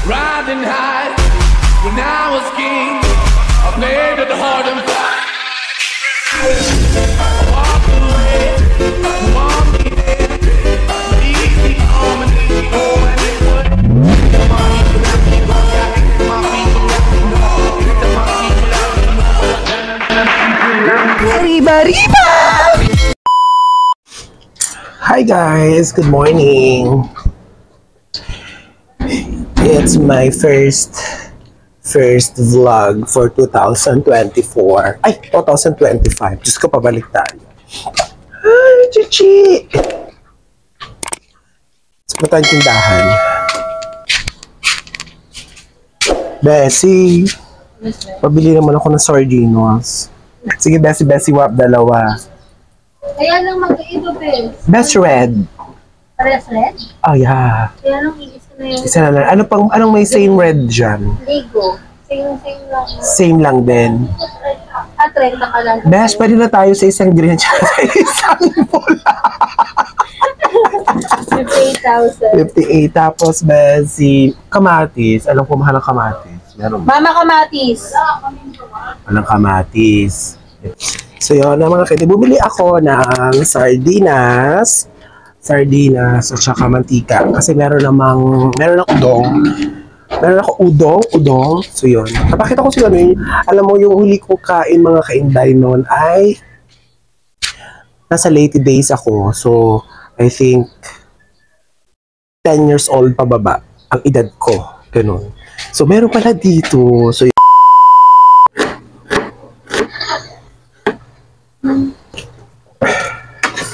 Riding high when I was king. I played at the hard and fast. I walked away, you want me there. Leave me home and leave me home and it would. Riba, riba! Hi guys, good morning. It's my first vlog for 2024. Ay, 2025. Diyos ko, pabalik tayo. Ay, chichi! Sa punta yung tindahan. Bessie, pabili naman ako ng sardinos. Sige, Bessie, wap, dalawa. Kaya lang mag-iiba, Bes. Best red. Parehas red? Oh, yeah. Kaya lang iisa na yung Isa na lang. Anong may same red dyan? Ligo. Same lang. Same lang din. At 30 ka lang. Best, pwede na tayo sa isang green at sa isang pula. 58,000. 58. Tapos, Bessie, kamatis. Alam ko mahal ang kamatis. Meron ba? Mama Kamatis. Walang kamatis. So, yun na mga kaibigan. Bumili ako ng sardinas at saka mantika. Kasi meron ako udong. So, yun. Napakita ko sila nun. Alam mo, yung huli kong kain, mga kainday noon ay nasa late days ako. So, I think 10 years old pababa ang edad ko. Ganun. So, meron pala dito. So,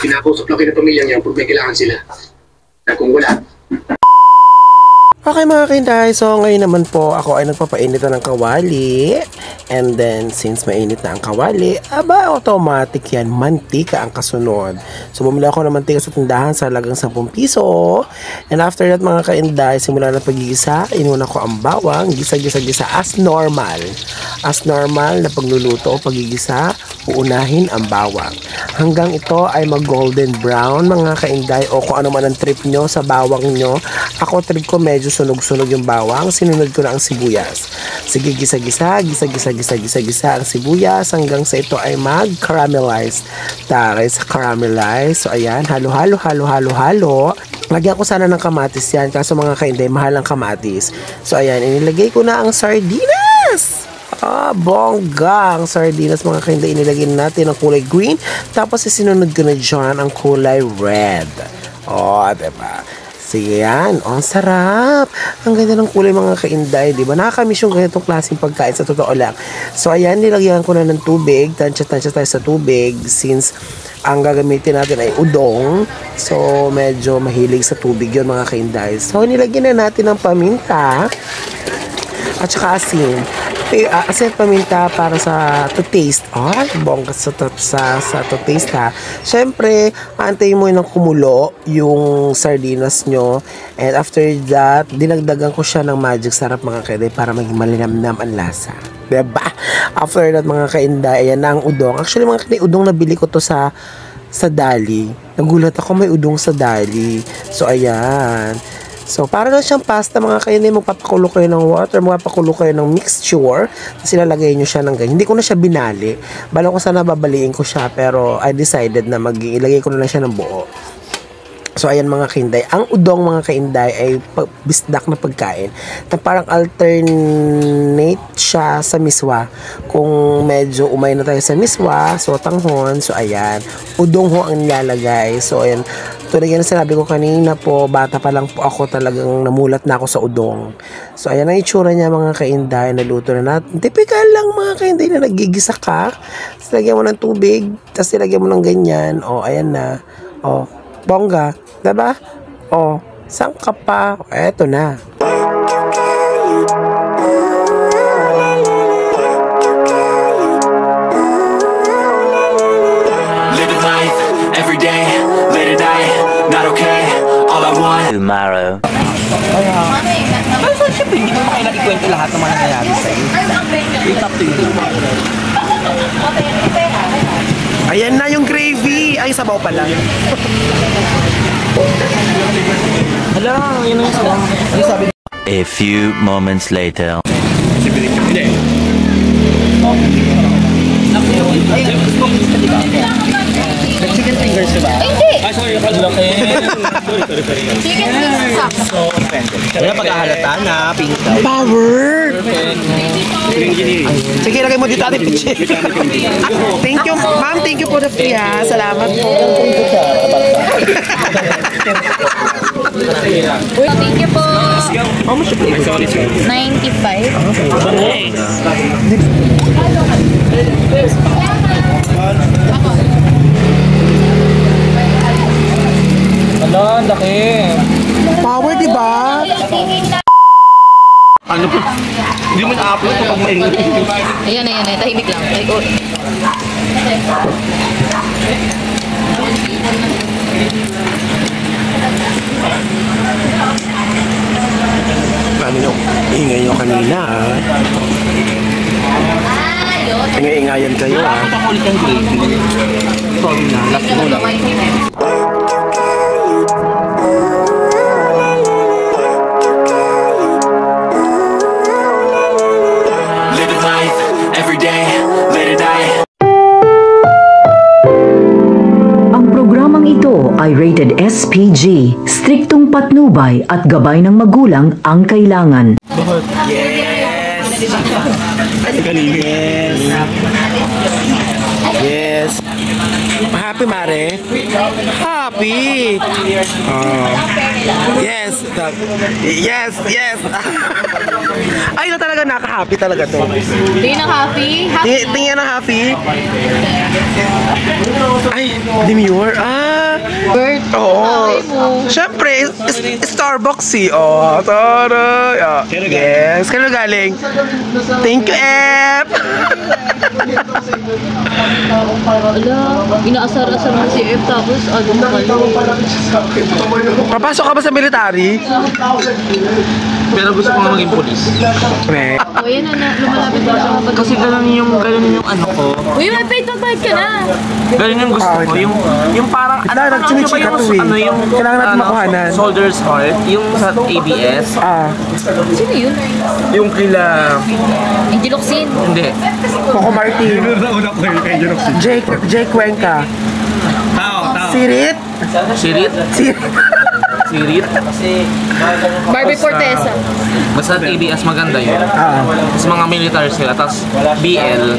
Kinakausap lang kayo ng pamilya niya pag may kailangan sila. Na kung wala, okay mga kainday, so ngayon naman po ako ay nagpapainit na ng kawali. And then, since mainit na ang kawali, automatic yan, mantika ang kasunod. So, bumili ako ng mantika sa tindahan sa halagang 10 piso. And after that mga kainday, simula na pagigisa, inuna ko ang bawang, gisa as normal. As normal na pagluluto o pagigisa, uunahin ang bawang. Hanggang ito ay mag-golden brown mga kainday o kung ano man ang trip nyo sa bawang nyo. Ako trip ko medyo sunog-sunog yung bawang, sinunod ko na ang sibuyas. Sige, gisa-gisa ang sibuyas hanggang sa ito ay mag-caramelize. Taray sa caramelize. So, ayan, halo-halo. Lagyan ko sana ng kamatis yan. Kaso mga kainday, mahal ang kamatis. So, ayan, inilagay ko na ang sardinas. Bongga ang sardinas mga kainday. Inilagay natin ang kulay green. Tapos, sinunod ko na dyan ang kulay red. Diba? Sige yan. Ang sarap. Ang ganda ng kulay mga kainday. Diba? Nakakamiss yung ganitong klaseng pagkain sa totoo lang. So, ayan. Nilagyan ko na ng tubig. Tansya tayo sa tubig. Since ang gagamitin natin ay udong. So, medyo mahilig sa tubig yun mga kainday. So, nilagyan na natin ng paminta. At saka asin. Asin at paminta para sa to taste. Bongga sa to taste ha. Siyempre, antayin mo ng kumulo yung sardinas nyo. And after that, dinagdagan ko siya ng magic sarap mga kainday para maging malinamnam ang lasa. Diba? After that mga kainday, ayan na ang udong. Actually mga kainday, udong nabili ko to sa Dali. Nagulat ako may udong sa Dali. So, ayan. So, para lang siyang pasta mga kainday, magpapakulo kayo ng water, magpapakulo kayo ng mixture, tapos ilalagay nyo siya ng ganyan. Hindi ko na siya binali. Bala ko sana babaliin ko siya, pero I decided na ilagay ko na lang siya ng buo. So, ayan mga kainday. Ang udong mga kainday ay bisdak na pagkain na parang alternate siya sa miswa. Kung medyo umay na tayo sa miswa, so tanghon, so ayan. Udong ho ang nilalagay. So, ayan. Tulad yan sinabi ko kanina po, bata pa lang po ako talagang namulat na ako sa udong. So, ayan ang itsura niya mga kainday. Naluto na natin. Typical lang mga kainday na nagigisa ka. Tapos lagyan mo ng tubig. Tapos ilagyan mo ng ganyan. Ayan na. Bongga. Diba? Saan ka pa? Eto na. Living life every day, late at night, not okay. All I want tomorrow. Pero so, syempre, hindi mo makailang ikwento lahat ng mga nangyayari sa'yo. It's up to you. Ayan na yung gravy. Ay, sabaw pala. Hala, yun ang sabaw. Ano sabi? A few moments later. Chicken fingers ba? Hindi! Ah, sorry, kalaki. Chicken wings sauce. Kaya pagkahalata na, pink. Power! Sige, lagay mo dito ating pichi. Thank you, ma'am. Thank you for the free, ha. Salamat po. Thank you po. How much you pay? 95. Ala, laki. Power, di ba? Ano po? Hindi mo na-upload kapag may... Ayan. Tahimik lang. Ano nyo? Ingay nyo kanina, ha? Ingay-ingayan kayo, ha? Pakulit ang gravy. Sorry na, last mo lang. Living life every day, late at night. Ang programang ito ay rated SPG, striktong patnubay at gabay ng magulang ang kailangan. Yes. Happy, Mare? Happy! Oh. Yes. Yes. Ay, na talaga naka-happy talaga to. Tingin na happy? Tingnan na happy. Ay, demure. Bird. Oo. Siyempre, Starbucks eh. Oh, taray. Yes. Kano galing? Thank you, Ep. Ala, inaasar-asar mo si F tapos ano mo kayo? Papasok ka ba sa military? Pero gusto ko nga maging polis. O yan na, lumalapit na siya kapag... Kasi ganun yung ano ko. Uy, may paid ka na! Ganun yung gusto ko. Yung parang... Kailangan nagsumichika to eh. Kailangan natin makuhanan. Soldier's Heart. Yung sa ABS. Sino yun? Yung kila... Angel Oxin. Hindi. Coco Martin. Jake Cuenca. Sirit. Sirit. Sirit. Barbie Fortesa. Basta ABS maganda yun. Tapos mga military sila. Tapos BL.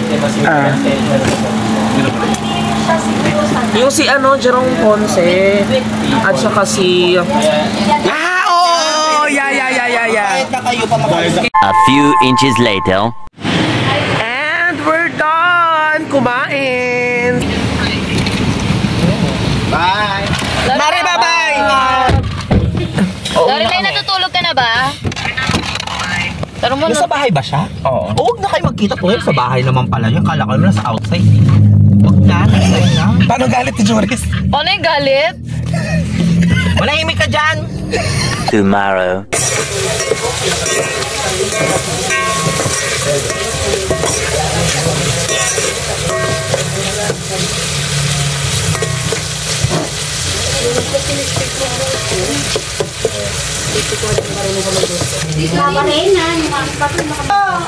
Yung si Jerome Ponce. At saka si... Oo! Yeah. A few inches later. And we're done! Kumain! Bye! Mare, bye-bye! Lorelai, natutulog ka na ba? Taro mo Nasa bahay ba siya? Oo. Huwag na kayo magkita po sa bahay naman pala yun. Kala ko naman nasa outside. Huwag na, na. Paano galit ni Joris? Paano yung galit? Malahimik ka dyan! Tomorrow.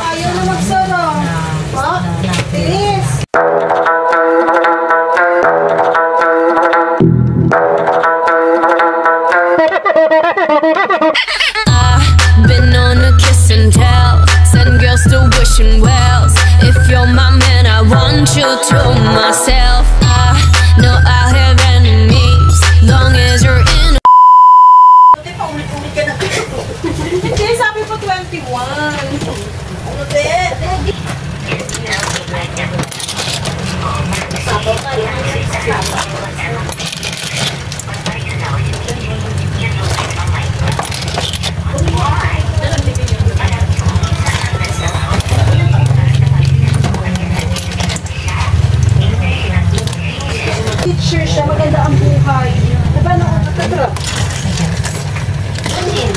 Ayaw na magsara. Tiris. Been on a kiss and tell, send girls to wishing wells. If you're my man, I want you to myself. I know I have enemies, long as you're in. Hindi, sabi po 21. Ano din? Teacher siya, maganda ang buhay. Diba nung nakatara? Ano yun?